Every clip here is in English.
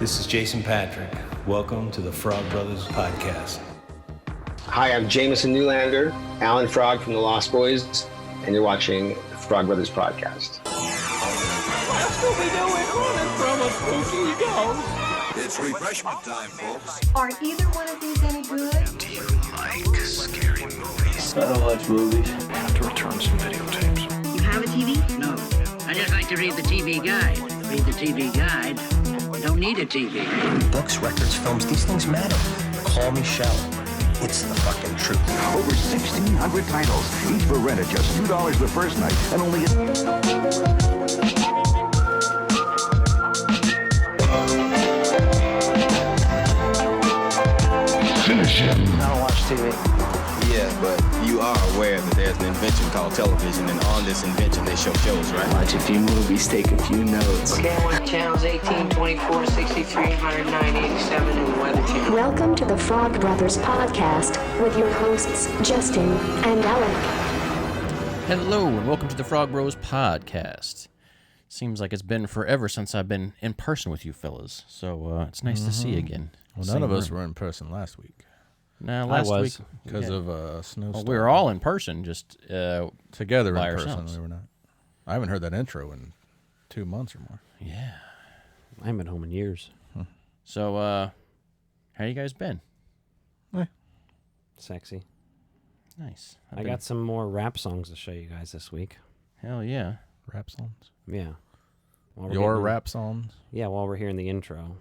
This is Jason Patrick. Welcome to the Frog Brothers Podcast. Hi, I'm Jameson Newlander, Alan Frog from the Lost Boys, and you're watching Frog Brothers Podcast. What's Scooby doing running from a spooky ghost? It's refreshment time, folks. Are either one of these any good? Do you like scary movies? I don't watch movies. I have to return some videotapes. You have a TV? No. I just like to read the TV guide. Read the TV guide. Don't need a TV. Books, records, films, these things matter. Call me Shell. It's the fucking truth. Over 1,600 titles, each for rent at just $2 the first night, and only Finish him. I don't watch TV. Yeah, but you are aware that there's an invention called television, and on this invention they show shows, right? Watch a few movies, take a few notes. Okay, I want channels 18, 24, 63, 109, 87, and the Weather Channel. Welcome to the Frog Brothers Podcast with your hosts, Justin and Alec. Hello, and welcome to the Frog Bros Podcast. Seems like it's been forever since I've been in person with you fellas, so it's nice to see you again. Well, none of us were in person last week. Nah, last week because of a snowstorm. Well, we were all in person, just together by in person. ourselves. We were not. I haven't heard that intro in 2 months or more. Yeah. I haven't been home in years. So, how you guys been? Sexy. Nice. I got some more rap songs to show you guys this week. Hell yeah. Rap songs? Yeah. Your rap songs? Yeah, while we're hearing the intro,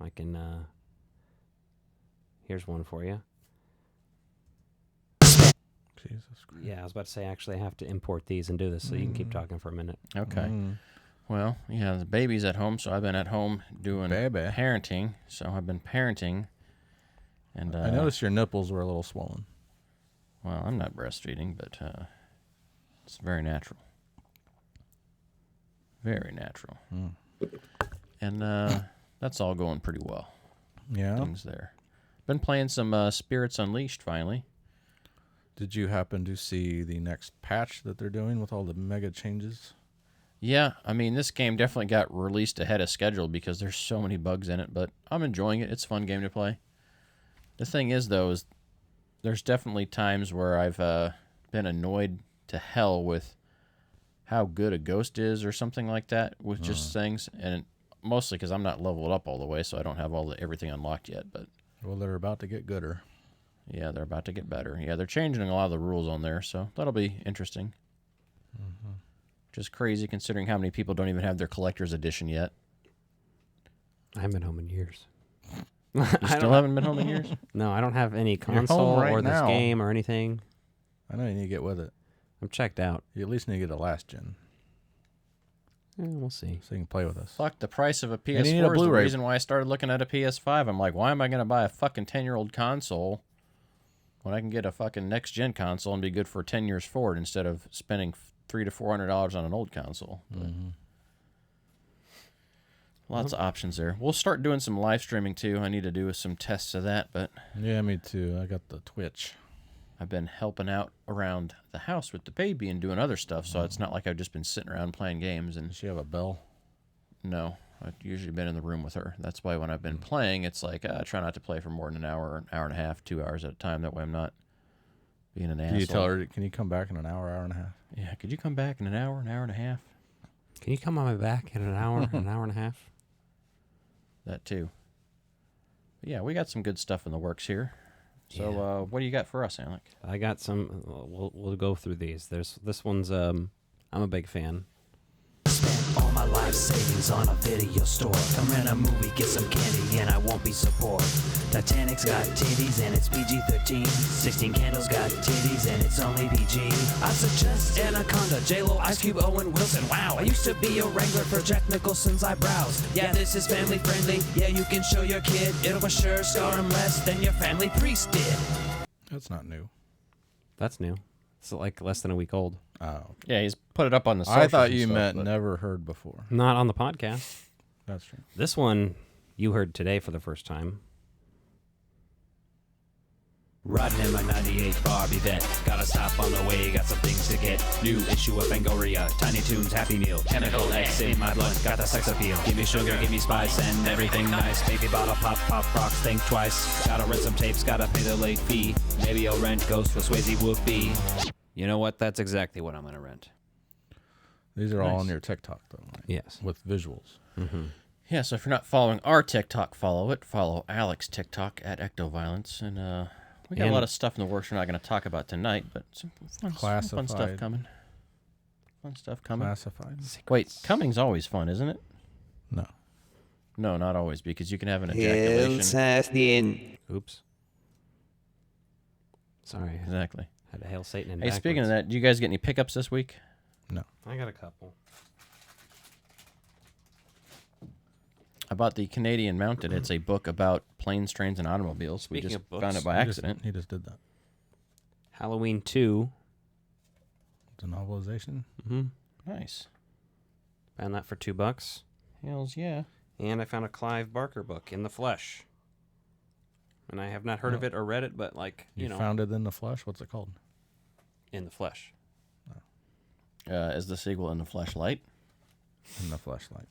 I can, here's one for you. Jesus Christ. Yeah, I was about to say, actually, I have to import these and do this so you can keep talking for a minute. Okay. Well, yeah, the baby's at home, so I've been at home doing parenting. So I've been parenting. And I noticed your nipples were a little swollen. Well, I'm not breastfeeding, but it's very natural. Very natural. And that's all going pretty well. Yeah. Things there. Been playing some Spirits Unleashed finally. Did you happen to see the next patch that they're doing with all the mega changes? Yeah, I mean, this game definitely got released ahead of schedule because there's so many bugs in it, but I'm enjoying it. It's a fun game to play. The thing is, though, is there's definitely times where I've been annoyed to hell with how good a ghost is or something like that with just things, and mostly because I'm not leveled up all the way, so I don't have everything unlocked yet. But well, they're about to get gooder. Yeah, they're about to get better. Yeah, they're changing a lot of the rules on there, so that'll be interesting. Which is crazy considering how many people don't even have their collector's edition yet. I haven't been home in years. You still haven't been home in years? No, I don't have any console or this game or anything. I know you need to get with it. I'm checked out. You at least need to get a last gen. Yeah, we'll see. So you can play with us. Fuck, the price of a PS4 And you need a is the Blu-ray. reason why I started looking at a PS5. I'm like, why am I going to buy a fucking 10-year-old console when I can get a fucking next-gen console and be good for 10 years forward instead of spending $300 to $400 on an old console? Lots of options there. We'll start doing some live streaming, too. I need to do some tests of that, but Yeah, me too. I got the Twitch. I've been helping out around the house with the baby and doing other stuff, so it's not like I've just been sitting around playing games. And Does she have a bell? No, I've usually been in the room with her. That's why when I've been playing, it's like I try not to play for more than an hour and a half, 2 hours at a time. That way I'm not being an asshole. Do you tell her, can you come back in an hour, hour and a half? Yeah, could you come back in an hour and a half? Can you come on my back in an hour and a half? That too. But yeah, we got some good stuff in the works here. So what do you got for us, Alec? I got some. We'll go through these. This one's. I'm a big fan. All my life savings on a video store. Come rent a movie, get some candy, and I won't be so poor. Titanic's got titties and it's PG-13. 16 Candles got titties and it's only PG. I suggest Anaconda, J-Lo, Ice Cube, Owen Wilson. Wow, I used to be a wrangler for Jack Nicholson's eyebrows. Yeah, this is family friendly. Yeah, you can show your kid. It'll for sure scar him less than your family priest did. That's not new. That's new. It's like less than a week old. Oh. Okay. Yeah, he's put it up on the socials. I thought you and stuff, meant but never heard before. Not on the podcast. That's true. This one you heard today for the first time. Riding in my 98 Barbie vet. Gotta stop on the way, got some things to get. New issue of Fangoria, Tiny Toons, Happy Meal. Chemical X in my blood, got the sex appeal. Give me sugar, give me spice, and everything nice. Baby bottle, pop, pop, rocks, think twice. Gotta rent some tapes, gotta pay the late fee. Maybe I'll rent Ghost with Swayze Whoopee. You know what? That's exactly what I'm gonna rent. These are all on your TikTok, though. Right? Yes. With visuals. Mm-hmm. Yeah, so if you're not following our TikTok, follow it. Follow Alex TikTok at Ectoviolence. And we got a lot of stuff in the works we're not going to talk about tonight, but some fun stuff coming. Fun stuff coming. Classified. Wait, coming's always fun, isn't it? No. No, not always, because you can have an ejaculation. Oops. Sorry. Exactly. Had to hail Satan in Hey, speaking of that, do you guys get any pickups this week? No. I got a couple. I bought the Canadian Mounted. It's a book about planes, trains, and automobiles. Speaking we just of books, found it by accident. He just did that. Halloween 2. It's a novelization. Mm-hmm. Nice. Found that for $2. Hells yeah. And I found a Clive Barker book, In the Flesh. And I have not heard of it or read it, but you know. Found it in the flesh? What's it called? In the Flesh. Is the sequel In the Fleshlight? In the Fleshlight.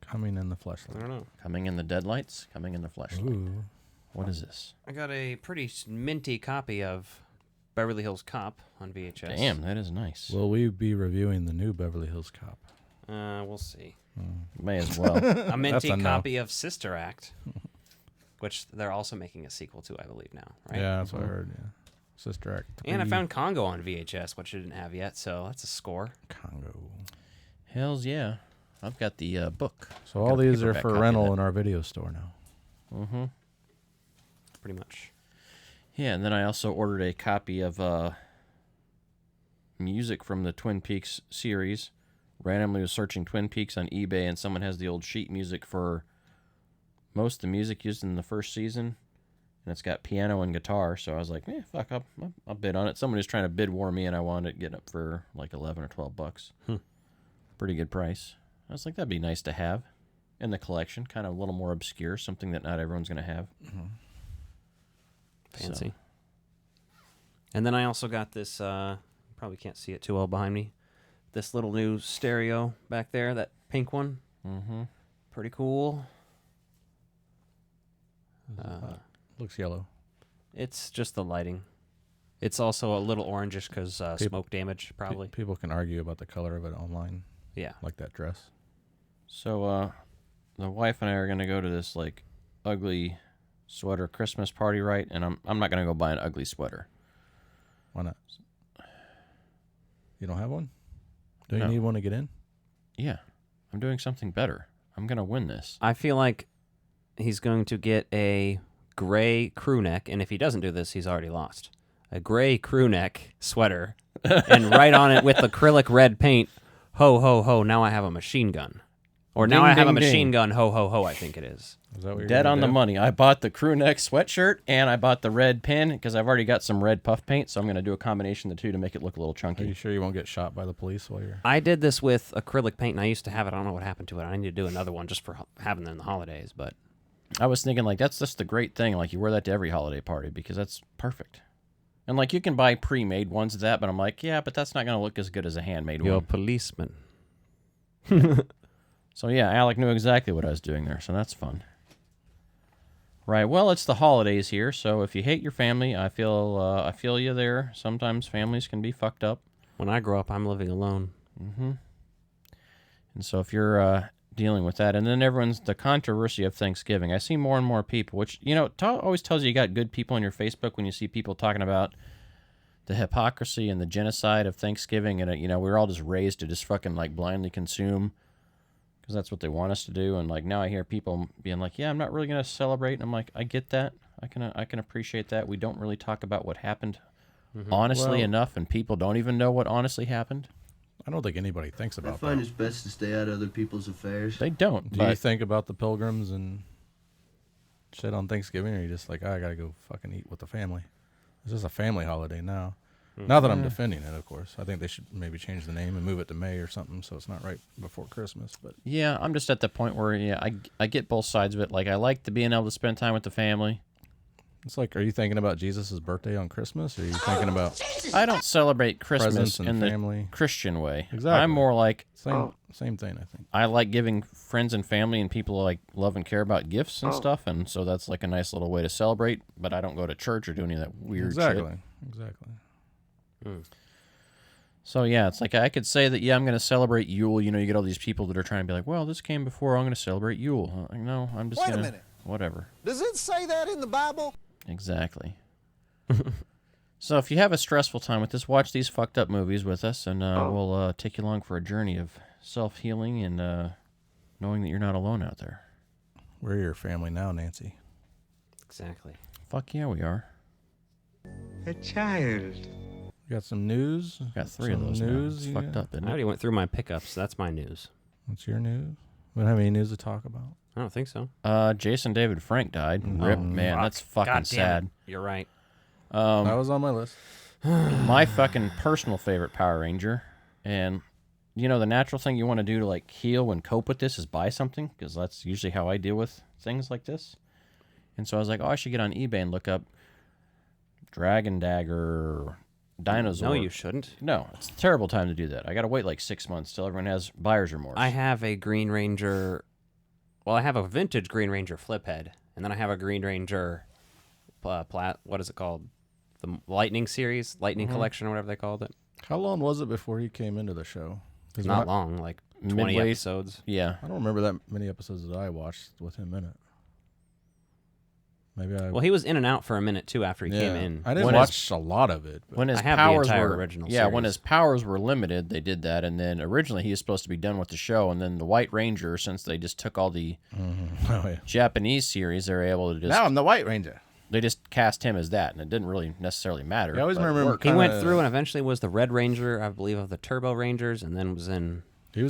Coming in the Fleshlight. I don't know. Coming in the Deadlights? Coming in the Fleshlight. Ooh. What is this? I got a pretty minty copy of Beverly Hills Cop on VHS. Damn, that is nice. Will we be reviewing the new Beverly Hills Cop? We'll see. May as well. A minty copy of Sister Act, which they're also making a sequel to, I believe, now, right? Yeah, that's what I heard, yeah. Sister Act 3. And I found Congo on VHS, which I didn't have yet, so that's a score. Congo. Hells yeah. I've got the book. So all these are for rental in our video store now. Mm-hmm. Pretty much. Yeah, and then I also ordered a copy of music from the Twin Peaks series. Randomly was searching Twin Peaks on eBay, and someone has the old sheet music for most of the music used in the first season. And it's got piano and guitar, so I was like, fuck, I'll bid on it. Someone was trying to bid war me, and I wanted to get up for like $11 or $12. Pretty good price. I was like, that'd be nice to have in the collection. Kind of a little more obscure, something that not everyone's going to have. Mm-hmm. Fancy. So. And then I also got this, probably can't see it too well behind me, this little new stereo back there, that pink one. Mm-hmm. Pretty cool. Looks yellow. It's just the lighting. It's also a little orangish because smoke damage, probably. People can argue about the color of it online. Yeah. Like that dress. So, the wife and I are going to go to this, like, ugly sweater Christmas party, right? And I'm not going to go buy an ugly sweater. Why not? You don't have one? Do you No. need one to get in? Yeah. I'm doing something better. I'm going to win this. I feel like he's going to get a gray crew neck, and if he doesn't do this, he's already lost. A gray crew neck sweater, and right on it with acrylic red paint, ho, ho, ho, now I have a machine gun. Or now I have a machine gun, ho, ho, ho, I think it is. Is that what you're Dead gonna on the do? money. I bought the crew neck sweatshirt, and I bought the red pin, because I've already got some red puff paint, so I'm going to do a combination of the two to make it look a little Are chunky. you sure you won't get shot by the police while you're... I did this with acrylic paint, and I used to have it. I don't know what happened to it. I need to do another one just for having it in the holidays, but... I was thinking, like, that's just the great thing. Like, you wear that to every holiday party, because that's perfect. And, like, you can buy pre-made ones of that, but I'm like, yeah, but that's not going to look as good as a handmade You're a one. policeman. So, yeah, Alec knew exactly what I was doing there, so that's fun. Right, well, it's the holidays here, so if you hate your family, I feel you there. Sometimes families can be fucked up. When I grow up, I'm living alone. Mm-hmm. And so if you're dealing with that, and then the controversy of Thanksgiving, I see more and more people, which, you know, always tells you got good people on your Facebook when you see people talking about the hypocrisy and the genocide of Thanksgiving, and, you know, we're all just raised to just fucking, like, blindly consume, because that's what they want us to do. And, like, now I hear people being like, yeah, I'm not really going to celebrate. And I'm like, I get that. I can appreciate that. We don't really talk about what happened honestly enough, and people don't even know what honestly happened. I don't think anybody thinks about I find that. it's best to stay out of other people's affairs. They don't. Do you think about the pilgrims and shit on Thanksgiving, or are you just like, I gotta go fucking eat with the family? It's just a family holiday now. Not that I'm defending it, of course. I think they should maybe change the name and move it to May or something, so it's not right before Christmas. But yeah, I'm just at the point where I get both sides of it. Like, I like being able to spend time with the family. It's like, are you thinking about Jesus' birthday on Christmas, or are you thinking about? I don't celebrate Christmas presents and in family? the Christian way. Exactly. I'm more like same thing. I think I like giving friends and family and people like love and care about gifts and stuff, and so that's like a nice little way to celebrate. But I don't go to church or do any of that weird shit. Exactly. So yeah, it's like I could say that I'm going to celebrate Yule. You know, you get all these people that are trying to be like, well, this came before. I'm going to celebrate Yule. No, I'm just going to whatever. Does it say that in the Bible? Exactly. So if you have a stressful time with this, watch these fucked up movies with us, and we'll take you along for a journey of self-healing and knowing that you're not alone out there. We're your family now, Nancy. Exactly. Fuck yeah, we are. A child. You got some news? Got 3 of those news. now. It's fucked up, isn't I it? already went through my pickups. That's my news. What's your news? We don't have any news to talk about. I don't think so. Jason David Frank died. Rip, man, that's fucking God damn sad. it. You're right. That was on my list. My fucking personal favorite Power Ranger, and you know the natural thing you want to do to like heal and cope with this is buy something, because that's usually how I deal with things like this. And so I was like, I should get on eBay and look up Dragon Dagger, Dinosaur. No, you shouldn't. No, it's a terrible time to do that. I got to wait like 6 months till everyone has buyer's remorse. I have a Green Ranger. Well, I have a vintage Green Ranger flip head, and then I have a Green Ranger. What is it called? The Lightning series, Lightning Collection, or whatever they called it. How long was it before he came into the show? Not long, like 20 Midway, episodes. Yeah. I don't remember that many episodes that I watched with him in it. Maybe I. Well, he was in and out for a minute too after he came in. I didn't watch a lot of it. When his I have powers the entire were original yeah, series. when his powers were limited, they did that, and then originally he was supposed to be done with the show, and then the White Ranger, since they just took all the Japanese series, they were able to just now I'm the White Ranger. They just cast him as that, and it didn't really necessarily matter. I always but it remember worked. He went through and eventually was the Red Ranger, I believe, of the Turbo Rangers, and then was in. He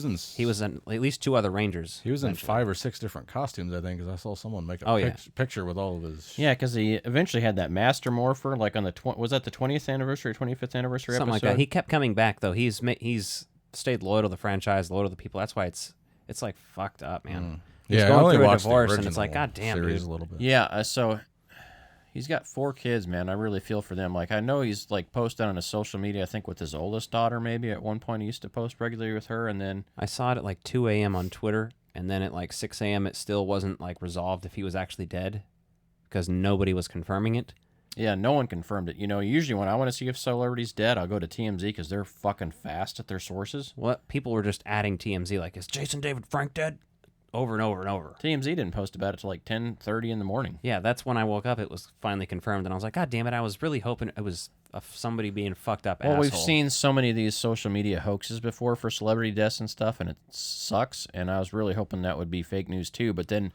was in at least 2 other Rangers. He was in eventually. 5 or 6 different costumes, I think, because I saw someone make a picture with all of his. Yeah, because he eventually had that Master Morpher, like on the was that the 20th anniversary, 25th anniversary Something episode? like that. He kept coming back though. He's stayed loyal to the franchise, loyal to the people. That's why it's like fucked up, man. He's going through a divorce, and it's like, God damn, dude. A little bit. Yeah, so he's got 4 kids, man. I really feel for them. Like, I know he's like posted on his social media, I think with his oldest daughter, maybe at one point he used to post regularly with her, and then I saw it at like 2 a.m. on Twitter, and then at like 6 a.m. it still wasn't like resolved if he was actually dead, because nobody was confirming it. Yeah, no one confirmed it. You know, usually when I want to see if celebrity's dead, I'll go to TMZ because they're fucking fast at their sources. What people were just adding TMZ, like, is Jason David Frank dead? Over and over and over. TMZ didn't post about it till like 10:30 in the morning. Yeah, that's when I woke up. It was finally confirmed, and I was like, God damn it! I was really hoping it was somebody being fucked up. Well, asshole. we've seen so many of these social media hoaxes before for celebrity deaths and stuff, and it sucks. And I was really hoping that would be fake news too. But then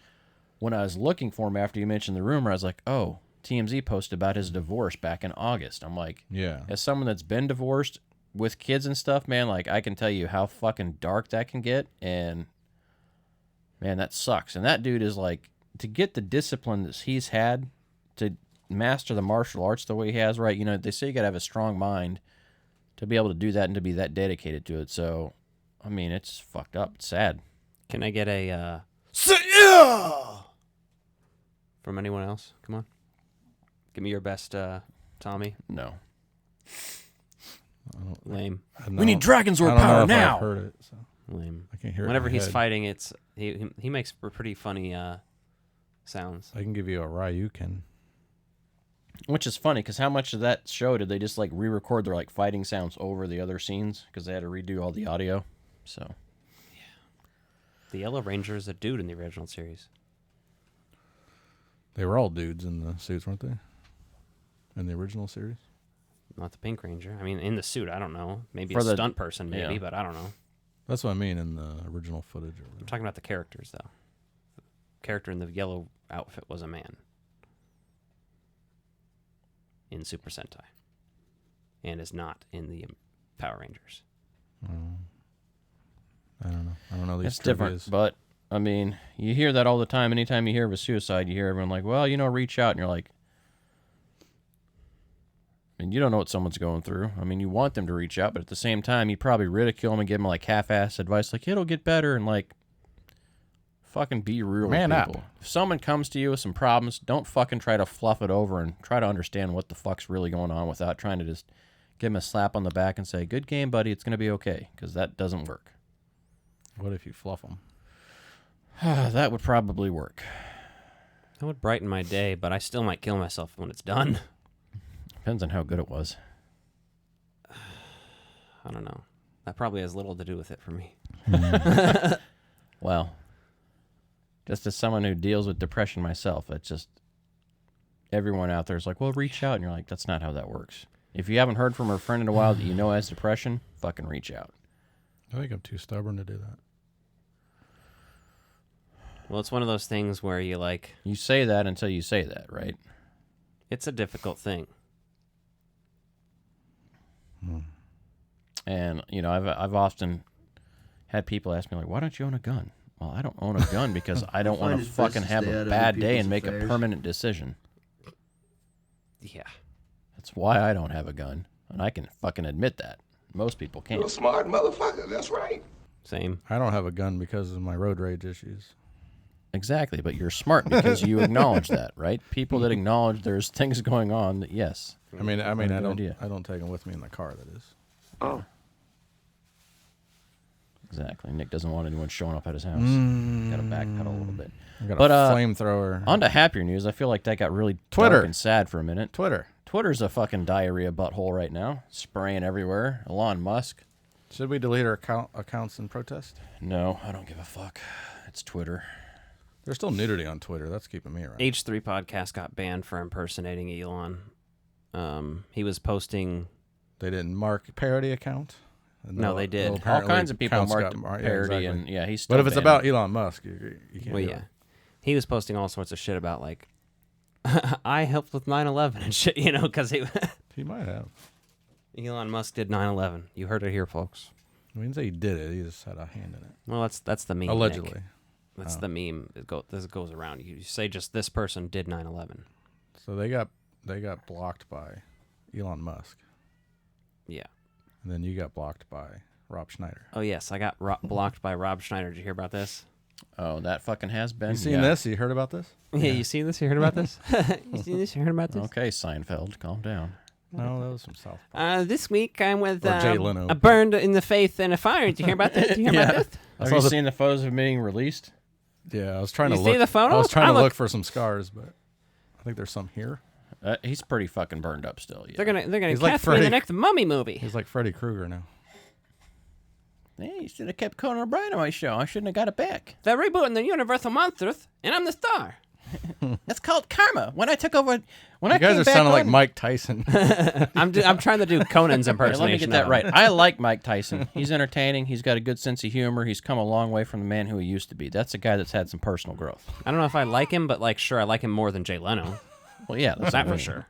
when I was looking for him after you mentioned the rumor, I was like, oh, TMZ posted about his divorce back in August. I'm like, yeah. As someone that's been divorced with kids and stuff, man, like I can tell you how fucking dark that can get, and man, that sucks. And that dude is like, to get the discipline that he's had to master the martial arts the way he has, right? You know, they say you got to have a strong mind to be able to do that and to be that dedicated to it. So, I mean, it's fucked up. It's sad. Can I get a from anyone else? Come on. Give me your best, Tommy. No. Lame. We need Dragonzord power now. I've heard it, so. Lame. I can't hear it. Whenever in my he's head. fighting, he makes pretty funny sounds. I can give you a Ryukin. Which is funny, because how much of that show did they just like re-record their like fighting sounds over the other scenes because they had to redo all the audio? So, The Yellow Ranger is a dude in the original series. They were all dudes in the suits, weren't they? In the original series? Not the Pink Ranger. I mean, in the suit, I don't know. Maybe For a the- stunt person, maybe, yeah. but I don't know. That's what I mean in the original footage. I'm talking about the characters, though. The character in the yellow outfit was a man in Super Sentai, and is not in the Power Rangers. I don't know. I don't know these it's different, trivias. but I mean, you hear that all the time. Anytime you hear of a suicide, you hear everyone like, well, you know, reach out, and you're like, I mean, you don't know what someone's going through. I mean, you want them to reach out, but at the same time, you probably ridicule them and give them like half-ass advice, like it'll get better, and like, Fucking be real Man with up. people. If someone comes to you with some problems, don't fucking try to fluff it over and try to understand what the fuck's really going on without trying to just give them a slap on the back and say, good game, buddy, it's going to be okay, because that doesn't work. What if you fluff them? That would probably work. That would brighten my day, but I still might kill myself when it's done. Depends on how good it was. I don't know. That probably has little to do with it for me. Well, just as someone who deals with depression myself, it's just everyone out there is like, well, reach out. And you're like, that's not how that works. If you haven't heard from a friend in a while that you know has depression, fucking reach out. I think I'm too stubborn to do that. Well, it's one of those things where you like... You say that until you say that, right? It's a difficult thing. And, you know, I've often had people ask me, like, why don't you own a gun? Well, I don't own a gun because I don't want to fucking have a bad day and make a permanent decision. Yeah. That's why I don't have a gun. And I can fucking admit that. Most people can't. You're a smart motherfucker. That's right. Same. I don't have a gun because of my road rage issues. Exactly, but you're smart because you acknowledge that, right? People that acknowledge there's things going on that, yes. I mean, I don't idea. I don't take them with me in the car, that is. Oh. Exactly. Nick doesn't want anyone showing up at his house. Got to backpedal a little bit. I got a flamethrower. On to happier news. I feel like that got really Twitter. dark and sad for a minute. Twitter's a fucking diarrhea butthole right now. Spraying everywhere. Elon Musk. Should we delete our accounts in protest? No, I don't give a fuck. It's Twitter. There's still nudity on Twitter. That's keeping me around. H3 Podcast got banned for impersonating Elon. He was posting... They didn't mark parody account? No, they did. All kinds of people marked parody, exactly. and yeah, he's still But if it's banned. about Elon Musk, you can't Well, do yeah. it. He was posting all sorts of shit about, like, I helped with 9/11 and shit, you know, because he... He might have. Elon Musk did 9/11. You heard it here, folks. I mean, say he did it. He just had a hand in it. Well, that's the meme. Allegedly. Nick. That's the meme. This goes around. You say just this person did 9/11. So they got blocked by Elon Musk. Yeah. And then you got blocked by Rob Schneider. Oh yes, I got blocked by Rob Schneider. Did you hear about this? Oh, that fucking has been. You seen this? You heard about this? Yeah, you seen this? You heard about this? You seen this? You heard about this? Okay, Seinfeld, calm down. No, that was from South Park. This week I'm with Or Jay Leno. a burned in the faith and a fire. Did you hear about this? Did you hear about this? Have you seen the photos of him being released? Yeah, I was trying You to see look. the photos? I was trying I to look- look for some scars, but I think there's some here. He's pretty fucking burned up still. Yeah. They're gonna He's cast like me in Freddy- the next Mummy movie. He's like Freddy Krueger now. Hey, you should have kept Conan O'Brien on my show. I shouldn't have got it back. They're rebooting the Universal Monsters, and I'm the star. That's called karma. When I took over, when You I guys came are back sounding like on- Mike Tyson. I'm trying to do Conan's Hey, impersonation. let me get that of him. right. I like Mike Tyson. He's entertaining. He's got a good sense of humor. He's come a long way from the man who he used to be. That's a guy that's had some personal growth. I don't know if I like him, but like, sure, I like him more than Jay Leno. Well, yeah, that's that what I for mean. sure.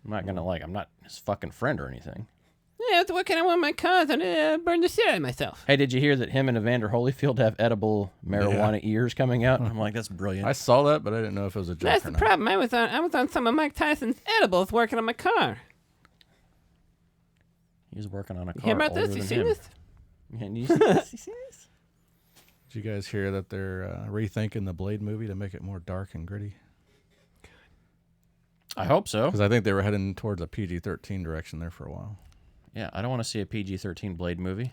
I'm not gonna I'm not his fucking friend or anything. Yeah, what can I want my cars and burn the shit out of myself? Hey, did you hear that him and Evander Holyfield have edible marijuana ears coming out? I'm like, that's brilliant. I saw that, but I didn't know if it was a joke That's or the not. problem. I was on some of Mike Tyson's edibles working on my car. He's working on a car. You hear about older this? You than seen him. this? Yeah, you see this? You see this? Did you guys hear that they're rethinking the Blade movie to make it more dark and gritty? I hope so. Because I think they were heading towards a PG-13 direction there for a while. Yeah, I don't want to see a PG-13 Blade movie.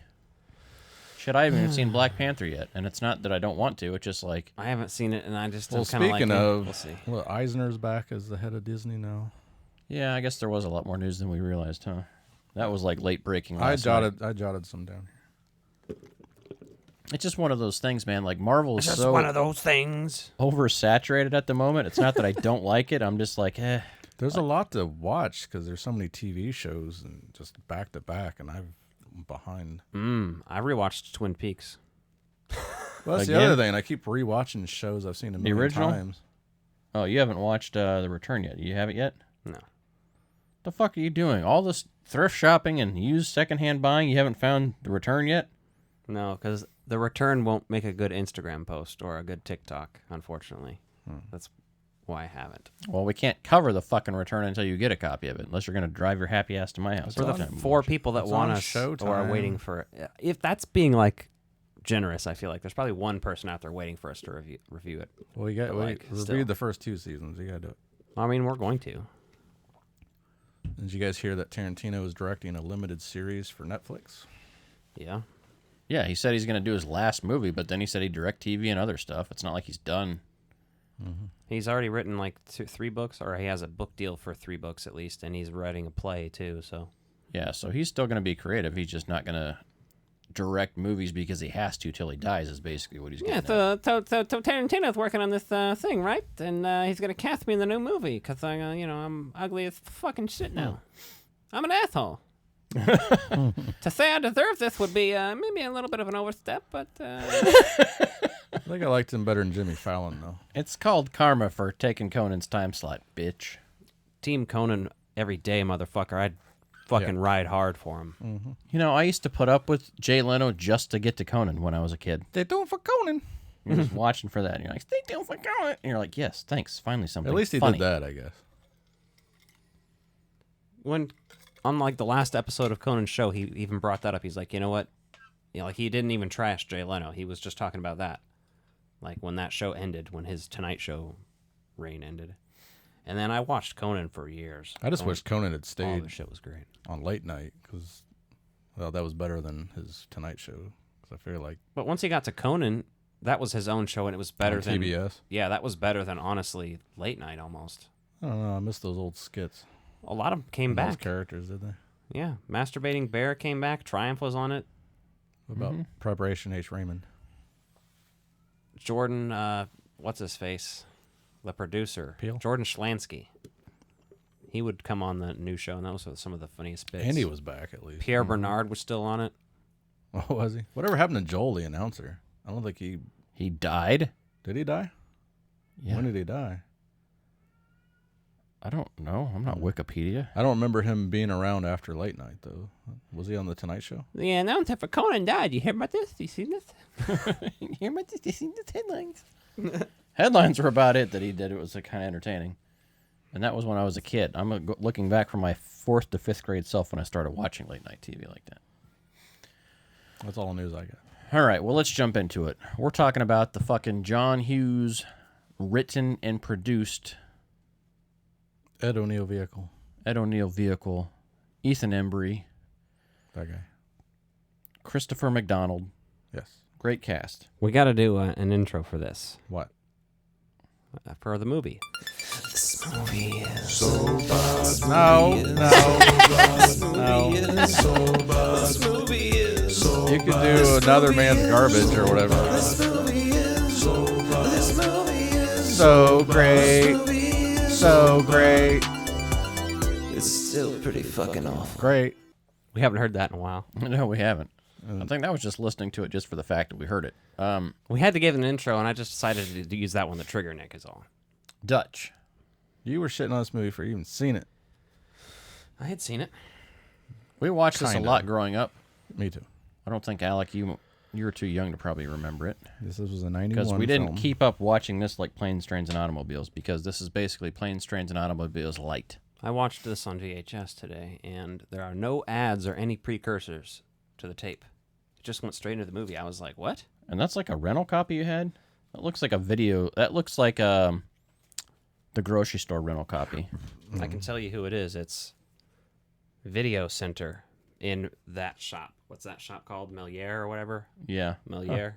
Shit, I haven't even seen Black Panther yet, and it's not that I don't want to. It's just like I haven't seen it, and I just Well, kind of like speaking it. of, We'll see. well, Eisner's back as the head of Disney now. yeah, I guess there was a lot more news than we realized, huh? That was like late breaking. I last night. jotted some down here. It's just one of those things, man. Like Marvel is It's just so one of those things. oversaturated at the moment. It's not that I don't like it. I'm just like, eh. There's a lot to watch because there's so many TV shows and just back to back, and I'm behind. I rewatched Twin Peaks. Well, that's the Again? other thing. I keep rewatching shows I've seen a million original? times. Oh, you haven't watched The Return yet? You haven't yet? No. The fuck are you doing? All this thrift shopping and used secondhand buying, you haven't found The Return yet? No, because The Return won't make a good Instagram post or a good TikTok, unfortunately. That's why I haven't. Well, we can't cover the fucking Return until you get a copy of it, unless you're going to drive your happy ass to my house. For the every time we 4 watch it. people that It's want on us or are Showtime. waiting for it. If that's being like generous. I feel like there's probably one person out there waiting for us to review it. Well, we reviewed the first 2 seasons. You gotta do it. I mean, we're going to. Did you guys hear that Tarantino is directing a limited series for Netflix? Yeah. Yeah, he said he's going to do his last movie, but then he said he'd direct TV and other stuff. It's not like he's done. Mm-hmm. He's already written like 3 books, or he has a book deal for 3 books at least, and he's writing a play too. So. Yeah, so he's still going to be creative. He's just not going to direct movies because he has to till he dies. Is basically what he's getting. Yeah, so Tarantino's working on this thing, right? And he's gonna cast me in the new movie because I'm ugly as fucking shit now. I'm an asshole. To say I deserve this would be maybe a little bit of an overstep, but. I think I liked him better than Jimmy Fallon, though. It's called karma for taking Conan's time slot, bitch. Team Conan every day, motherfucker. I'd fucking ride hard for him. Mm-hmm. You know, I used to put up with Jay Leno just to get to Conan when I was a kid. They do it for Conan. You're just watching for that, and you're like, they do it for Conan. And you're like, yes, thanks. Finally something At least he funny. did that, I guess. When, on like the last episode of Conan's show, he even brought that up. He's like, you know what? Like he didn't even trash Jay Leno. He was just talking about that. Like when that show ended, when his Tonight Show reign ended. And then I watched Conan for years. I just wish Conan had stayed. Oh, the show was great. On late night, because, well, that was better than his Tonight Show. Because I feel like. But once he got to Conan, that was his own show, and it was better on than TBS. Yeah, that was better than honestly late night almost. I don't know. I miss those old skits. A lot of them came back. Those characters, did they? Yeah, Masturbating Bear came back. Triumph was on it. What about Preparation H. Raymond? Jordan, what's his face? The producer. Peele? Jordan Schlansky. He would come on the new show, and that was some of the funniest bits. Andy was back, at least. Pierre Bernard was still on it. Oh, was he? Whatever happened to Joel, the announcer? I don't think He died? Did he die? Yeah. When did he die? I don't know. I'm not Wikipedia. I don't remember him being around after late night, though. Was he on the Tonight Show? The announcer for Conan died. You hear about this? You seen this? You hear about this? You seen this headlines? Headlines were about it that he did. It was kind of entertaining. And that was when I was a kid. I'm looking back from my 4th to 5th grade self when I started watching late night TV like that. That's all the news I got. All right, well, let's jump into it. We're talking about the fucking John Hughes written and produced Ed O'Neill vehicle. Ethan Embry. That guy. Christopher McDonald. Yes. Great cast. We got to do an intro for this. What? For the movie. This movie is No. You could do Another Man's Garbage or whatever. So great. So great. It's still pretty fucking awful. Great. We haven't heard that in a while. No, we haven't. I think that was just listening to it just for the fact that we heard it. We had to give an intro, and I just decided to use that one to trigger Nick is all. Dutch. You were shitting on this movie for even seeing it. I had seen it. We watched this a Kinda. lot growing up. Me too. I don't think, Alec, you were too young to probably remember it. This was a 91 Because we didn't film. keep up watching this like Planes, Trains, and Automobiles, because this is basically Planes, Trains, and Automobiles light. I watched this on VHS today, and there are no ads or any precursors to the tape. It just went straight into the movie. I was like, what? And that's like a rental copy you had? That looks like a video. That looks like the grocery store rental copy. I can tell you who it is. It's Video Center in that shop. What's that shop called? Meliere or whatever? Yeah. Meliere.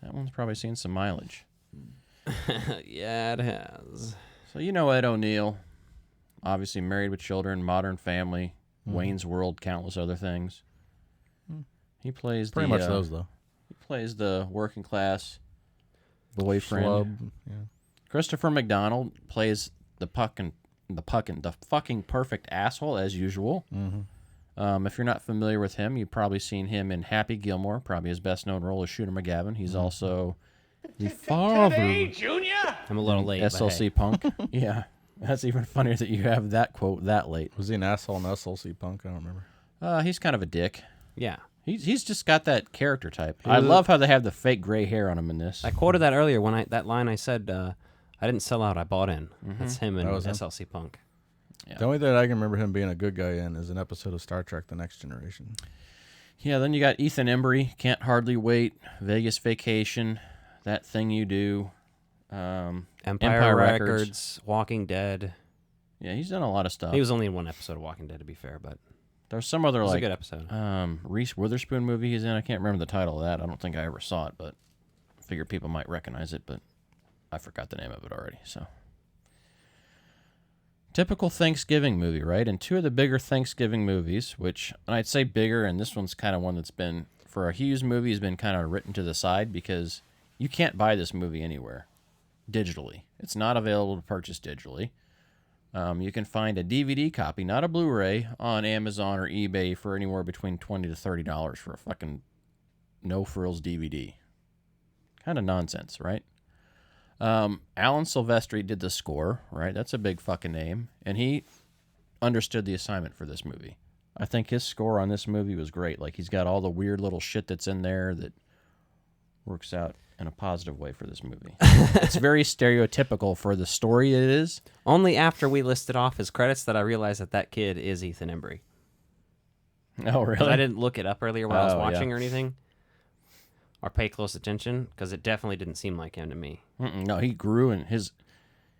That one's probably seen some mileage. Yeah, it has. So you know Ed O'Neill. Obviously married with children, Modern Family, Wayne's World, countless other things. He plays Pretty much those, though. He plays the working class boyfriend. Schlub, yeah. Christopher McDonald plays the fucking perfect asshole as usual. If you're not familiar with him, you've probably seen him in Happy Gilmore. Probably his best known role is Shooter McGavin. He's also the father. I'm a little late. SLC Punk. Yeah, that's even funnier that you have that quote that late. Was he an asshole in SLC Punk? I don't remember. He's kind of a dick. Yeah. He's just got that character type. I love how they have the fake gray hair on him in this. I quoted that earlier when that line I said, I didn't sell out, I bought in. That's him in SLC Punk. Yeah. The only thing I can remember him being a good guy in is an episode of Star Trek The Next Generation. Yeah, then you got Ethan Embry, Can't Hardly Wait, Vegas Vacation, That Thing You Do, Empire Records, Walking Dead. Yeah, he's done a lot of stuff. He was only in one episode of Walking Dead, to be fair, but there's some other it was like a good episode. Reese Witherspoon movie he's in. I can't remember the title of that. I don't think I ever saw it, but I figured people might recognize it, but I forgot the name of it already. So typical Thanksgiving movie, right? And two of the bigger Thanksgiving movies, which and I'd say bigger, and this one's kind of one that's been for a Hughes movie has been kind of written to the side because you can't buy this movie anywhere digitally. It's not available to purchase digitally. You can find a DVD copy, not a Blu-ray, on Amazon or eBay for anywhere between $20 to $30 for a fucking no-frills DVD. Kind of nonsense, right? Alan Silvestri did the score, right? That's a big fucking name. And he understood the assignment for this movie. I think his score on this movie was great. Like, he's got all the weird little shit that's in there that works out in a positive way for this movie. It's very stereotypical for the story it is. Only after we listed off his credits that I realized that kid is Ethan Embry. Oh, really? I didn't look it up earlier while I was watching or anything, or pay close attention, because it definitely didn't seem like him to me. No, he grew in his...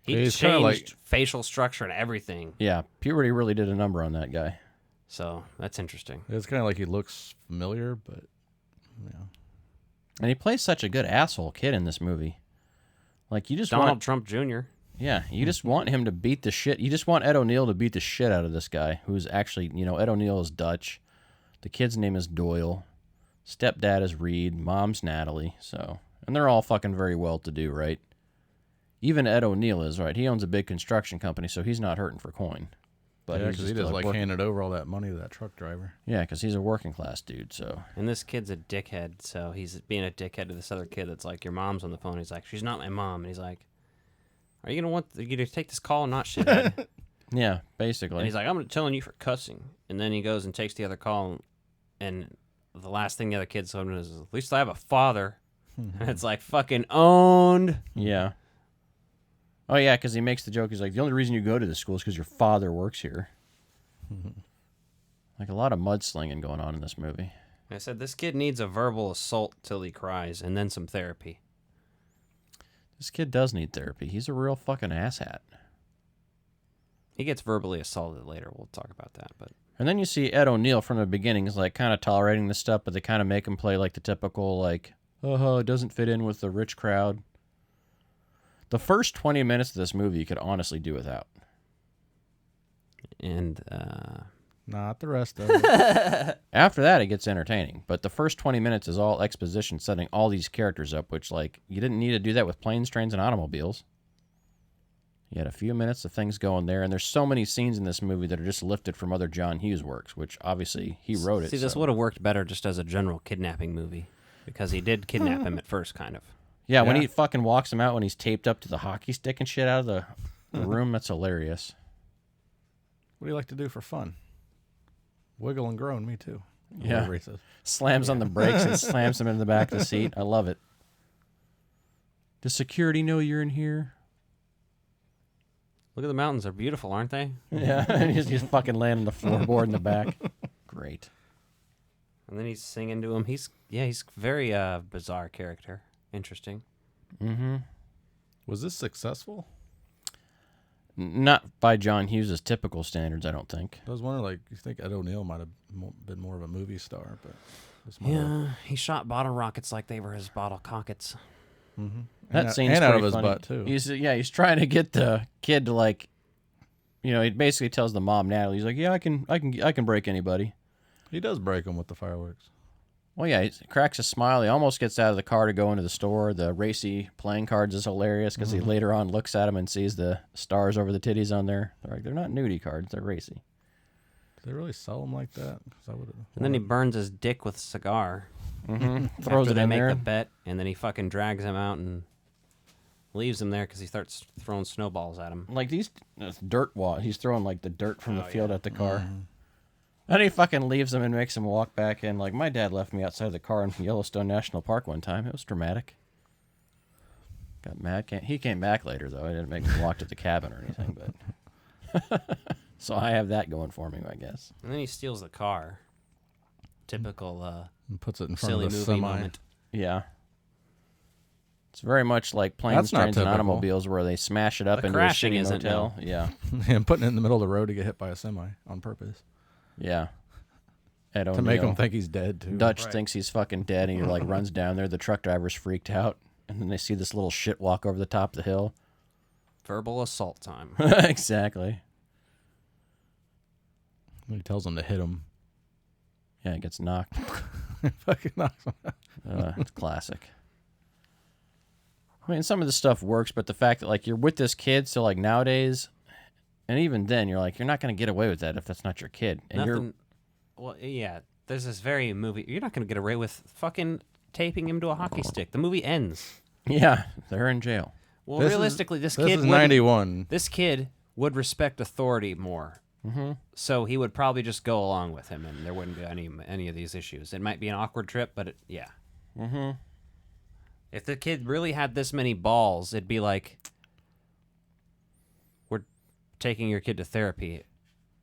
He changed facial structure and everything. Yeah, puberty really did a number on that guy. So, that's interesting. It's kind of like he looks familiar, but, yeah. And he plays such a good asshole kid in this movie. Like, you just Donald Trump Jr. Yeah, you just want him to beat the shit. You just want Ed O'Neill to beat the shit out of this guy, who's actually, Ed O'Neill is Dutch. The kid's name is Doyle. Stepdad is Reed. Mom's Natalie. So, and they're all fucking very well-to-do, right? Even Ed O'Neill is, right? He owns a big construction company, so he's not hurting for coin. But yeah, because he just handed over all that money to that truck driver. Yeah, because he's a working class dude. So, and this kid's a dickhead. So he's being a dickhead to this other kid that's like, your mom's on the phone. He's like, she's not my mom. And he's like, are you gonna take this call and not shit? Yeah, basically. And he's like, I'm telling you for cussing. And then he goes and takes the other call, and the last thing the other kid told him is, at least I have a father. And it's like, fucking owned. Yeah. Oh, yeah, because he makes the joke. He's like, the only reason you go to this school is because your father works here. Like a lot of mudslinging going on in this movie. I said, this kid needs a verbal assault till he cries, and then some therapy. This kid does need therapy. He's a real fucking asshat. He gets verbally assaulted later. We'll talk about that. But and then you see Ed O'Neill from the beginning is like kind of tolerating this stuff, but they kind of make him play like the typical like, it doesn't fit in with the rich crowd. The first 20 minutes of this movie you could honestly do without. And not the rest of it. After that, it gets entertaining. But the first 20 minutes is all exposition, setting all these characters up, which, like, you didn't need to do that with planes, trains, and automobiles. You had a few minutes of things going there, and there's so many scenes in this movie that are just lifted from other John Hughes works, which obviously he wrote it. See, this would have worked better just as a general kidnapping movie, because he did kidnap him at first, kind of. Yeah, when he fucking walks him out when he's taped up to the hockey stick and shit out of the room, that's hilarious. What do you like to do for fun? Wiggle and groan, me too. Yeah. Slams on the brakes and slams him in the back of the seat. I love it. Does security know you're in here? Look at the mountains. They're beautiful, aren't they? Yeah. he's fucking laying on the floorboard in the back. Great. And then he's singing to him. He's very bizarre character. Interesting. Mm-hmm. Was this successful? Not by John Hughes' typical standards, I don't think. I was wondering, like, you think Ed O'Neill might have been more of a movie star, but he shot bottle rockets like they were his bottle cockets. Mm-hmm. That scene's out of his funny. butt too. He's trying to get the kid to like, he basically tells the mom Natalie, he's like, yeah, I can break anybody. He does break them with the fireworks. Well, yeah, he cracks a smile. He almost gets out of the car to go into the store. The racy playing cards is hilarious because he later on looks at him and sees the stars over the titties on there. They're like, they're not nudie cards, they're racy. Do they really sell them like that? And then he burns his dick with a cigar. Mm-hmm. Throws it in there. They make the bet, and then he fucking drags him out and leaves him there because he starts throwing snowballs at him. Like these dirt wall. He's throwing like the dirt from the field at the car. Mm-hmm. And he fucking leaves him and makes him walk back in. Like, my dad left me outside the car in Yellowstone National Park one time. It was dramatic. Got mad. He came back later, though. I didn't make him walk to the cabin or anything. But so I have that going for me, I guess. And then he steals the car. Typical and puts it in front silly of the movie semi. moment. Yeah. It's very much like Planes, That's not Trains, and typical. Automobiles where they smash it up The into a crashing shitty isn't, motel. no. Yeah. And putting it in the middle of the road to get hit by a semi on purpose. Yeah. Ed To make O'Neill. him think he's dead, too. Dutch Right. thinks he's fucking dead, and he like runs down there. The truck driver's freaked out, and then they see this little shit walk over the top of the hill. Verbal assault time. Exactly. He tells him to hit him. Yeah, it gets knocked. Fucking knocks him out. It's classic. I mean, some of the stuff works, but the fact that like you're with this kid, so like nowadays, and even then, you're like, you're not going to get away with that if that's not your kid. And Nothing. Well, yeah. There's this very movie. You're not going to get away with fucking taping him to a hockey stick. The movie ends. Yeah, they're in jail. Well, This realistically, is this kid is would- 91. This kid would respect authority more. Mm-hmm. So he would probably just go along with him, and there wouldn't be any of these issues. It might be an awkward trip, but yeah. Mm-hmm. If the kid really had this many balls, it'd be like, we're taking your kid to therapy.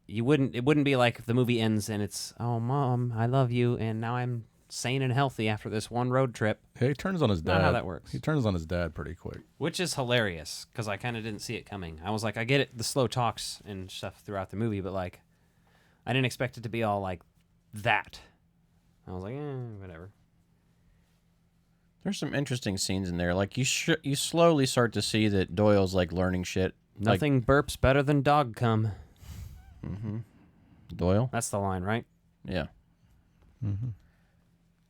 It wouldn't be like if the movie ends and it's, oh, Mom, I love you, and now I'm sane and healthy after this one road trip. Yeah, he turns on his dad. Not how that works. He turns on his dad pretty quick. Which is hilarious, because I kind of didn't see it coming. I was like, I get it, the slow talks and stuff throughout the movie, but like, I didn't expect it to be all like that. I was like, whatever. There's some interesting scenes in there. Like you slowly start to see that Doyle's like learning shit. Nothing burps better than dog cum. Mm-hmm. Doyle? That's the line, right? Yeah. Mm-hmm.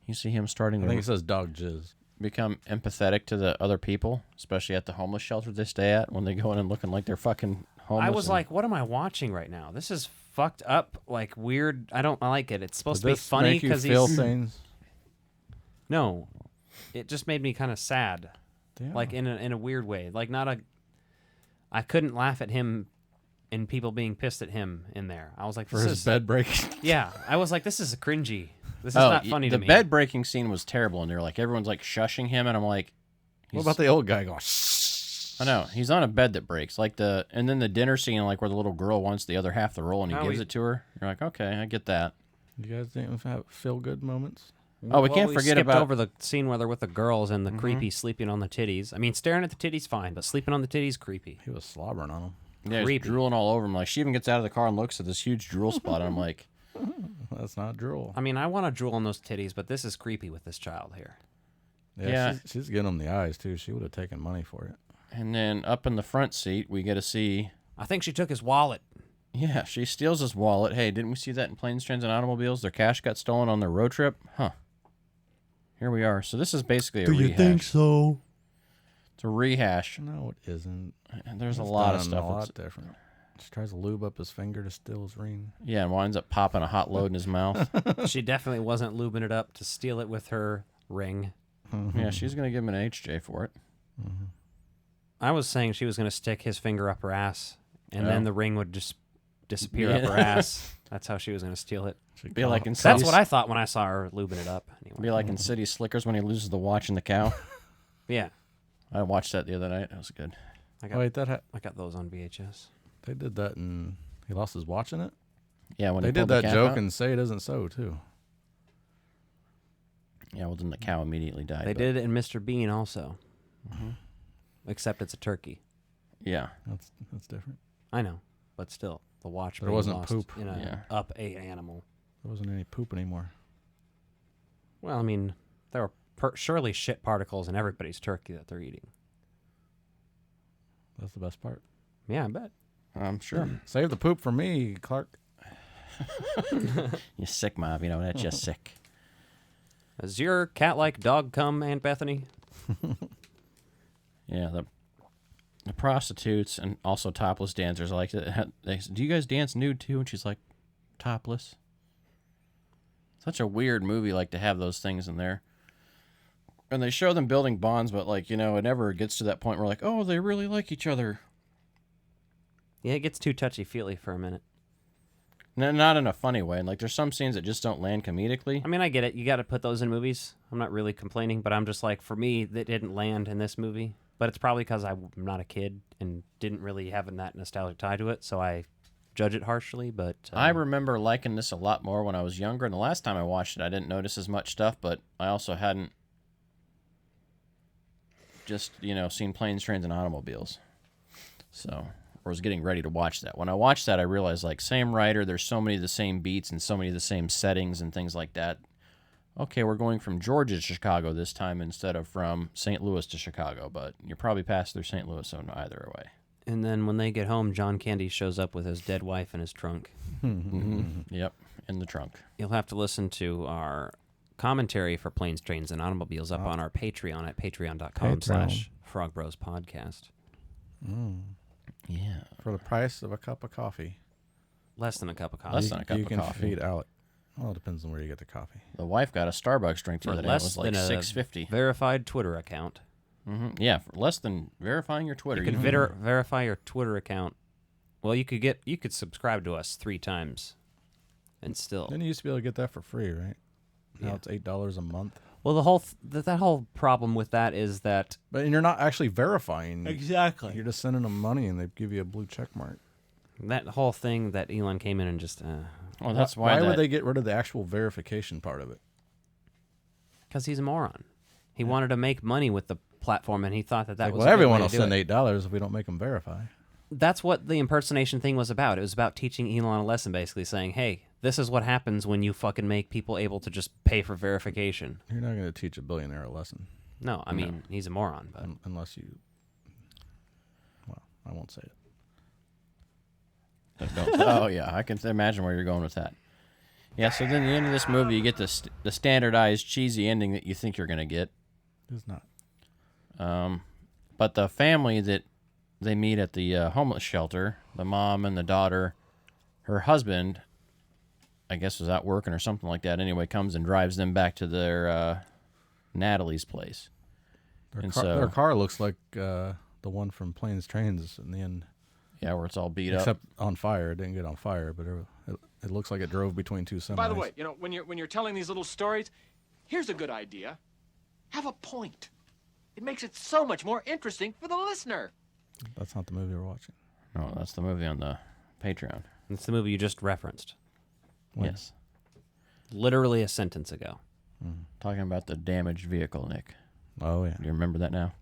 You see him starting I to think it says dog jizz. become empathetic to the other people, especially at the homeless shelter they stay at when they go in and looking like they're fucking homeless. I was like, what am I watching right now? This is fucked up, like weird. I don't like it. It's supposed to be funny because feel he's... things? No. It just made me kind of sad. Damn. Like in a weird way. Like not a... I couldn't laugh at him and people being pissed at him in there. I was like, For this his is... bed breaking? Yeah. I was like, this is cringy. This is not funny to me. The bed breaking scene was terrible, and they're like, everyone's like shushing him, and I'm like... What about the old guy going... I know. He's on a bed that breaks. And then the dinner scene, like where the little girl wants the other half of the roll and he gives it to her. You're like, okay, I get that. You guys didn't have feel-good moments? Oh, we can't forget skipped about... over the scene where they're with the girls and the creepy sleeping on the titties. I mean, staring at the titties, fine, but sleeping on the titties, creepy. He was slobbering on them. Yeah, he's creepy. drooling all over him. Like, she even gets out of the car and looks at this huge drool spot, and I'm like... That's not drool. I mean, I want to drool on those titties, but this is creepy with this child here. Yeah. She's getting him the eyes, too. She would have taken money for it. And then up in the front seat, we get to see... I think she took his wallet. Yeah, she steals his wallet. Hey, didn't we see that in Planes, Trains, and Automobiles? Their cash got stolen on their road trip? Huh. Here we are. So this is basically a rehash. Do you think so? It's a rehash. No, it isn't. And there's a It's lot of done stuff. A lot different. She tries to lube up his finger to steal his ring. Yeah, and winds up popping a hot load in his mouth. She definitely wasn't lubing it up to steal it with her ring. Yeah, she's going to give him an HJ for it. Mm-hmm. I was saying she was going to stick his finger up her ass, and Oh. then the ring would just disappear Yeah. up her ass. That's how she was going to steal it. Be like in That's Cities- what I thought when I saw her lubing it up. Anyway. Be like in City Slickers when he loses the watch and the cow. Yeah. I watched that the other night. That was good. I got, Wait, I got those on VHS. They did that and he lost his watch in it? Yeah, when they he did pulled the that cap joke out. and say it isn't so, too. Yeah, well, then the cow immediately died. They but- did it in Mr. Bean also. Mhm. Except it's a turkey. Yeah. That's different. I know, but still, the watch There being wasn't lost poop. in a Yeah. up a animal. There wasn't any poop anymore. Well, I mean, there were surely shit particles in everybody's turkey that they're eating. That's the best part. Yeah, I bet. I'm sure. Save the poop for me, Clark. You're sick, Mom. You know, that's just sick. Does your cat-like dog come, Aunt Bethany? Yeah, the prostitutes and also topless dancers like that. They say, do you guys dance nude too? And she's like, topless. Such a weird movie, like to have those things in there. And they show them building bonds, but like, you know, it never gets to that point where like, oh, they really like each other. Yeah, it gets too touchy-feely for a minute. No, not in a funny way. And like, there's some scenes that just don't land comedically. I mean, I get it. You got to put those in movies. I'm not really complaining, but I'm just like, for me, that didn't land in this movie. But it's probably because I'm not a kid and didn't really have that nostalgic tie to it, so I judge it harshly, but I remember liking this a lot more when I was younger, and the last time I watched it, I didn't notice as much stuff, but I also hadn't just, seen Planes, Trains, and Automobiles. So, I was getting ready to watch that. When I watched that, I realized, same writer, there's so many of the same beats and so many of the same settings and things like that. Okay, we're going from Georgia to Chicago this time instead of from St. Louis to Chicago, but you're probably passed through St. Louis, so either way. And then when they get home, John Candy shows up with his dead wife in his trunk. Yep, in the trunk. You'll have to listen to our commentary for Planes, Trains, and Automobiles up on our Patreon at patreon.com/FrogBrosPodcast. Yeah. For the price of a cup of coffee. Less than a cup of coffee. Less than a cup you of can coffee. feed Alec. Well, it depends on where you get the coffee. The wife got a Starbucks drink the For other day. It less was like than a $6.50. verified Twitter account. Yeah, for less than verifying your Twitter. You could verify your Twitter account. Well, you could subscribe to us 3 times, and still. Then you used to be able to get that for free, right? Now Yeah. it's $8 a month. Well, the whole that whole problem with that is that. But you're not actually verifying. Exactly. You're just sending them money, and they give you a blue check mark. That whole thing that Elon came in and just. Well, that's why. Why would they get rid of the actual verification part of it? Because he's a moron. He wanted to make money with the platform, and he thought that was. Well, everyone will send $8 if we don't make them verify. That's what the impersonation thing was about. It was about teaching Elon a lesson, basically saying, "Hey, this is what happens when you fucking make people able to just pay for verification." You're not going to teach a billionaire a lesson. No, I mean he's a moron, but unless you. Well, I won't say it. Oh yeah, I can imagine where you're going with that. Yeah, so then at the end of this movie, you get the standardized cheesy ending that you think you're going to get. It's not. But the family that they meet at the homeless shelter, the mom and the daughter, her husband, I guess was out working or something like that. Anyway, comes and drives them back to their Natalie's place. Their car looks like the one from Planes, Trains in the end. Yeah, where it's all beat up. Except on fire. It didn't get on fire, but it looks like it drove between 2 semis. By the way, when you're telling these little stories, here's a good idea. Have a point. It makes it so much more interesting for the listener. That's not the movie we're watching. No, that's the movie on the Patreon. It's the movie you just referenced. When? Yes. Literally a sentence ago. Talking about the damaged vehicle, Nick. Oh, yeah. Do you remember that now?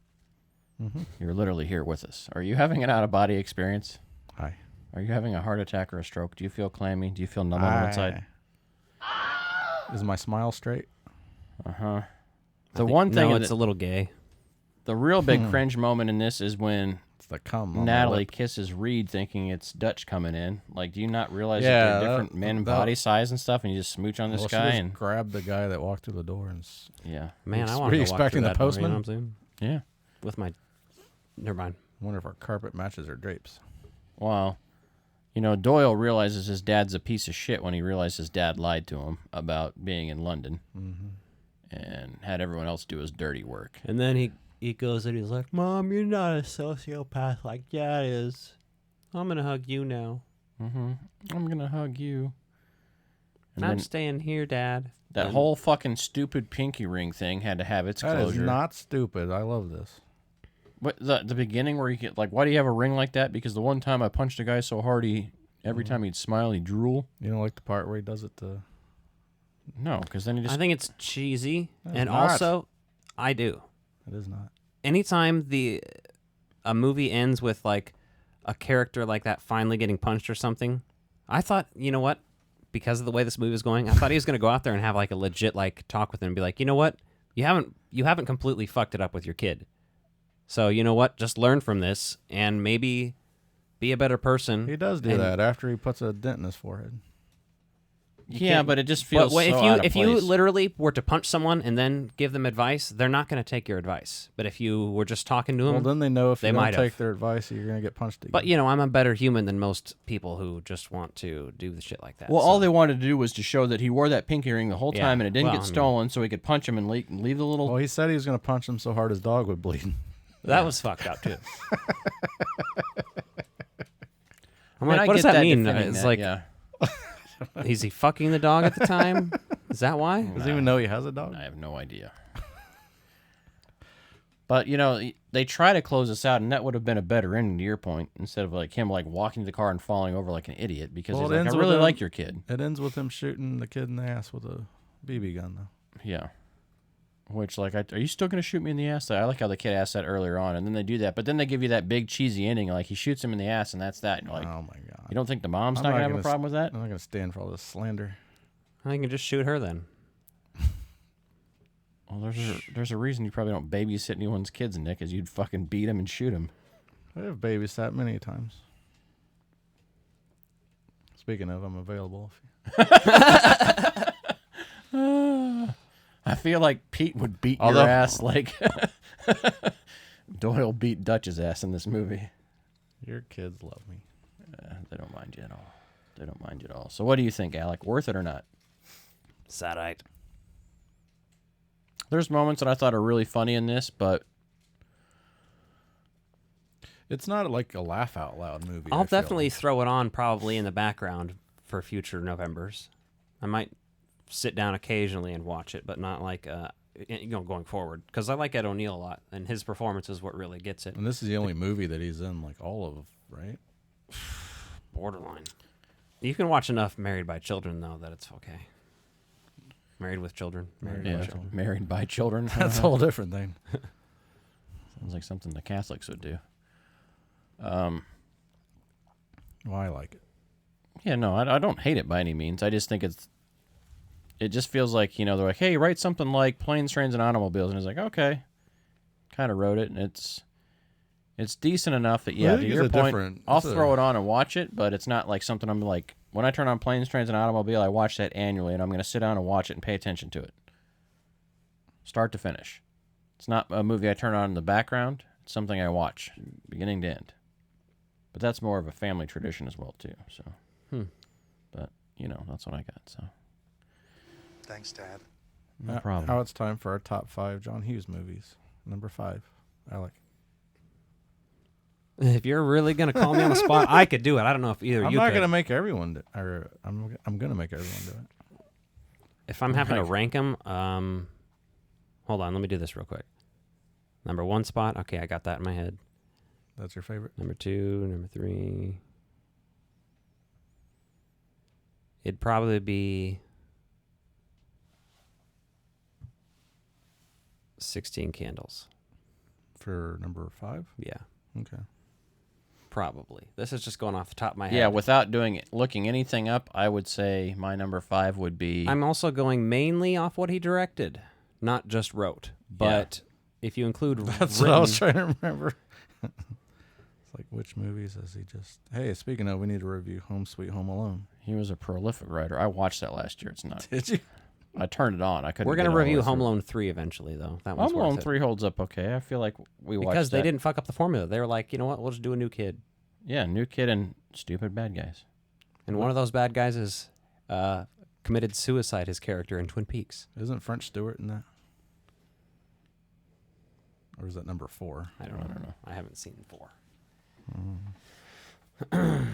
Mm-hmm. You're literally here with us. Are you having an out-of-body experience? Hi. Are you having a heart attack or a stroke? Do you feel clammy? Do you feel numb on the inside? Is my smile straight? Uh-huh. The one thing... No, it's a little gay. The real big cringe moment in this is when it's the cum on Natalie lip. kisses Reed thinking it's Dutch coming in. Like, do you not realize that Yeah, they're different men body size and stuff, and you just smooch on this Well, she guy? just and grabbed the guy that walked through the door and. Yeah. Man, I Were want to you walk expecting through the that door, you postman? know what I'm saying? Yeah. With my... Never mind. I wonder if our carpet matches her drapes. Well, Doyle realizes his dad's a piece of shit when he realized his dad lied to him about being in London and had everyone else do his dirty work. And then he goes and he's like, "Mom, you're not a sociopath like Dad is. I'm going to hug you now. I'm going to hug you." And I'm then staying here, Dad. that And- whole fucking stupid pinky ring thing had to have its That closure. is not stupid. I love this. But the beginning where you get like, why do you have a ring like that? Because the one time I punched a guy so hard every time he'd smile he'd drool. You don't like the part where he does it to... No, because then he just... I think it's cheesy, It's and not. also, I do. It is not. Anytime a movie ends with like a character like that finally getting punched or something, I thought, you know what? Because of the way this movie was going, I thought he was going to go out there and have like a legit like talk with him and be like, you know what? You haven't completely fucked it up with your kid. So you know what? Just learn from this and maybe be a better person. He does do that after he puts a dent in his forehead. Yeah, but it just feels But so out of if you place. literally were to punch someone and then give them advice, they're not going to take your advice. But if you were just talking to them, Well, then they know if they you don't might take have. their advice, you're going to get punched again. But I'm a better human than most people who just want to do the shit like that. Well, so. all they wanted to do was to show that he wore that pinky ring the whole Yeah, time and it didn't well, get I mean- stolen, so he could punch him and leave the little... Well, he said he was going to punch him so hard his dog would bleed. That was fucked up too. I'm I mean, like, I what does get that mean? defending It's that, like, yeah. is he fucking the dog at the time? Is that why? Does he even know he has a dog? I have no idea. But, you know, they try to close us out, and that would have been a better ending to your point, instead of like him like walking to the car and falling over like an idiot because he's like, I really like your kid. It ends with him shooting the kid in the ass with a BB gun, though. Yeah. Which, like, are you still going to shoot me in the ass? I like how the kid asked that earlier on, and then they do that. But then they give you that big cheesy ending, like he shoots him in the ass, and that's that. And you're like, oh, my God. You don't think the mom's not going to have a problem with that? I'm not going to stand for all this slander. I think you can just shoot her then. Well, there's a reason you probably don't babysit anyone's kids, Nick, is you'd fucking beat him and shoot him. I have babysat many times. Speaking of, I'm available. I feel like Pete would beat your ass like Doyle beat Dutch's ass in this movie. Your kids love me. They don't mind you at all. They don't mind you at all. So what do you think, Alec? Worth it or not? Sadite. There's moments that I thought are really funny in this, but it's not like a laugh out loud movie. I'll definitely throw it on probably in the background for future Novembers. I might sit down occasionally and watch it, but not like going forward, because I like Ed O'Neill a lot, and his performance is what really gets it. And this is the only movie that he's in, like all of, right? Borderline. You can watch enough Married by Children though that it's okay. Married with Children. Married by Children. That's a whole different thing. Sounds like something the Catholics would do. Well, I like it. Yeah, no, I don't hate it by any means. I just think it just feels like, you know, they're like, hey, write something like Planes, Trains, and Automobiles. And it's like, okay. Kind of wrote it, and it's decent enough that, yeah, to your point, I'll throw it on and watch it, but it's not like something I'm like, when I turn on Planes, Trains, and Automobile, I watch that annually, and I'm going to sit down and watch it and pay attention to it. Start to finish. It's not a movie I turn on in the background. It's something I watch, beginning to end. But that's more of a family tradition as well, too. So, But, you know, that's what I got, so. Thanks, Dad. No problem. Now it's time for our top 5 John Hughes movies. Number 5, Alec. If you're really gonna call me on the spot, I could do it. I don't know if either I'm you not could. gonna make everyone do, or I'm gonna make everyone do it. If I'm having to rank them, hold on, let me do this real quick. Number 1 spot, okay, I got that in my head. That's your favorite? Number 2, number 3. It'd probably be 16 Candles. For number 5? Yeah. Okay. Probably. This is just going off the top of my head. Yeah, without looking anything up, I would say my number 5 would be... I'm also going mainly off what he directed, not just wrote. But if you include That's what I was trying to remember. It's like, which movies has he just... Hey, speaking of, we need to review Home Sweet Home Alone. He was a prolific writer. I watched that last year. It's not... Did you? I turned it on. I couldn't. We're going to review Home Alone 3 eventually, though. That one's Home Alone worth it. 3 holds up okay. I feel like we watched because they that. didn't fuck up the formula. They were like, you know what? We'll just do a new kid. Yeah, new kid and stupid bad guys. And one of those bad guys is committed suicide, his character in Twin Peaks. Isn't French Stewart in that? Or is that number 4? I don't know. I haven't seen 4. Mm.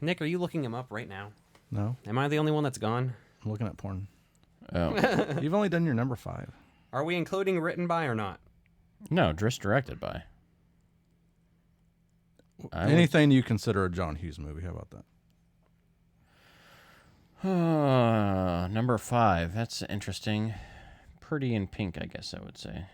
Nick, are you looking him up right now? No. Am I the only one that's gone? I'm looking at porn. Oh. You've only done your number 5. Are we including written by or not? No, just directed by. Anything you consider a John Hughes movie, how about that? Number 5. That's interesting. Pretty in Pink, I guess I would say.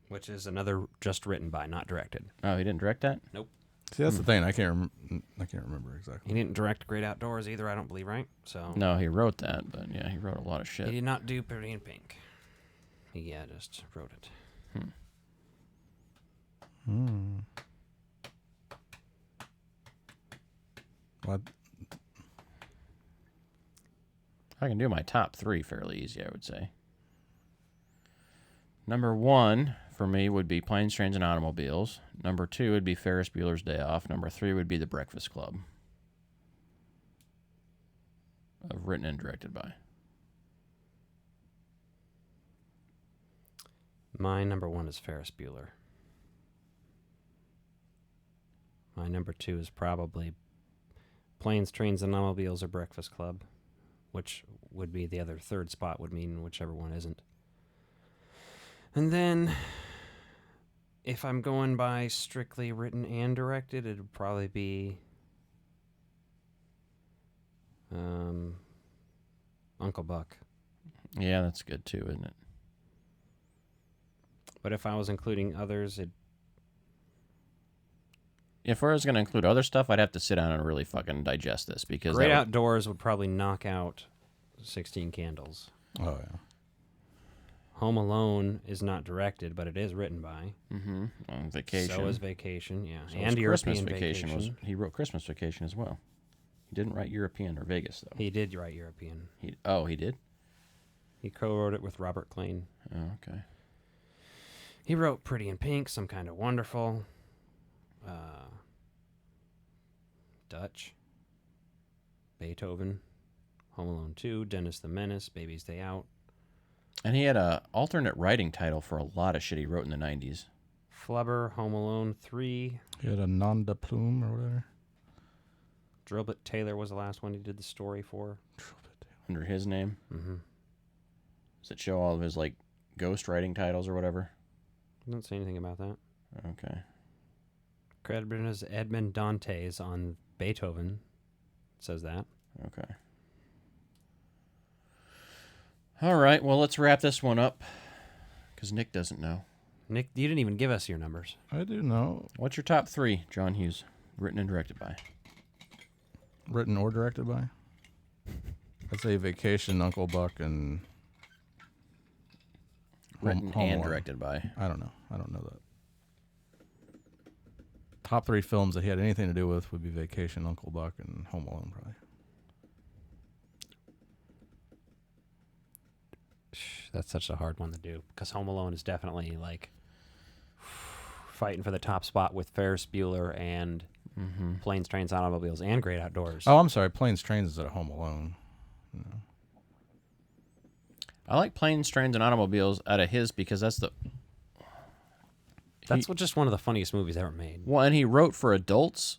Which is another just written by, not directed. Oh, he didn't direct that? Nope. See, that's the thing. I can't remember exactly. He didn't direct Great Outdoors either, I don't believe, right? So no, he wrote that, but yeah, he wrote a lot of shit. He did not do Pretty in Pink. He just wrote it. What? I can do my top 3 fairly easy, I would say. Number 1 for me would be Planes, Trains, and Automobiles. Number 2 would be Ferris Bueller's Day Off. Number 3 would be The Breakfast Club. Written and directed by. My number 1 is Ferris Bueller. My number 2 is probably Planes, Trains, and Automobiles or Breakfast Club, which would be the other 3rd spot, would mean whichever one isn't. And then If I'm going by strictly written and directed, it'd probably be Uncle Buck. Yeah, that's good too, isn't it? But if I was including others, If I was going to include other stuff, I'd have to sit down and really fucking digest this because Great Outdoors would probably knock out 16 Candles. Oh, yeah. Home Alone is not directed, but it is written by. Mm-hmm. Vacation. So is Vacation, yeah. So and Christmas European Vacation. He wrote Christmas Vacation as well. He didn't write European or Vegas, though. He did write European. He did? He co-wrote it with Robert Klein. Oh, okay. He wrote Pretty in Pink, Some Kind of Wonderful, Dutch, Beethoven, Home Alone 2, Dennis the Menace, Baby's Day Out. And he had a alternate writing title for a lot of shit he wrote in the 90s. Flubber, Home Alone 3. He had a nom de plume or whatever. Drillbit Taylor was the last one he did the story for. Under his name? Mm-hmm. Does it show all of his, like, ghost writing titles or whatever? I don't say anything about that. Okay. Credited as Edmond Dantes on Beethoven. It says that. Okay. All right, well, let's wrap this one up because Nick doesn't know. Nick, you didn't even give us your numbers. I do know. What's your top 3, John Hughes, written and directed by? Written or directed by? I'd say Vacation, Uncle Buck, and Written Home and Alone. directed by. I don't know. I don't know that. Top 3 films that he had anything to do with would be Vacation, Uncle Buck, and Home Alone, probably. That's such a hard one to do because Home Alone is definitely like fighting for the top spot with Ferris Bueller and Planes, Trains, Automobiles and Great Outdoors. Oh, I'm sorry. Planes, Trains is at Home Alone. No. I like Planes, Trains, and Automobiles out of his because that's just one of the funniest movies ever made. Well, and he wrote for adults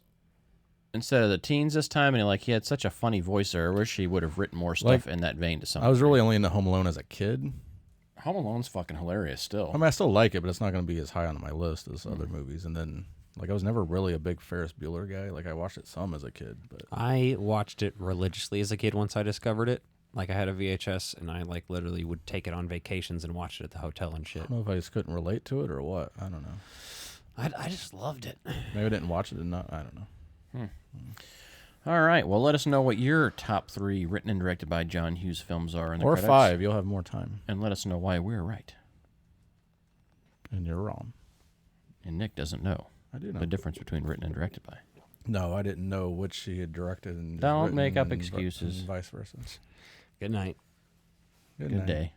instead of the teens this time, and he had such a funny voice there. I wish he would have written more stuff in that vein to some I was really only into Home Alone as a kid. Home Alone's fucking hilarious still. I mean, I still like it, but it's not going to be as high on my list as other movies. And then, I was never really a big Ferris Bueller guy. I watched it some as a kid, but I watched it religiously as a kid once I discovered it. I had a VHS, and I literally would take it on vacations and watch it at the hotel and shit. I don't know if I just couldn't relate to it or what. I don't know. I just loved it. Maybe I didn't watch it and not. I don't know. All right. Well, let us know what your top 3 written and directed by John Hughes films are in the Or credits. 5. You'll have more time. And let us know why we're right. And you're wrong. And Nick doesn't know. I do know the difference between written and directed by. No, I didn't know which he had directed and Don't written make up and excuses. and vice versa. Good night. Good Good night. day.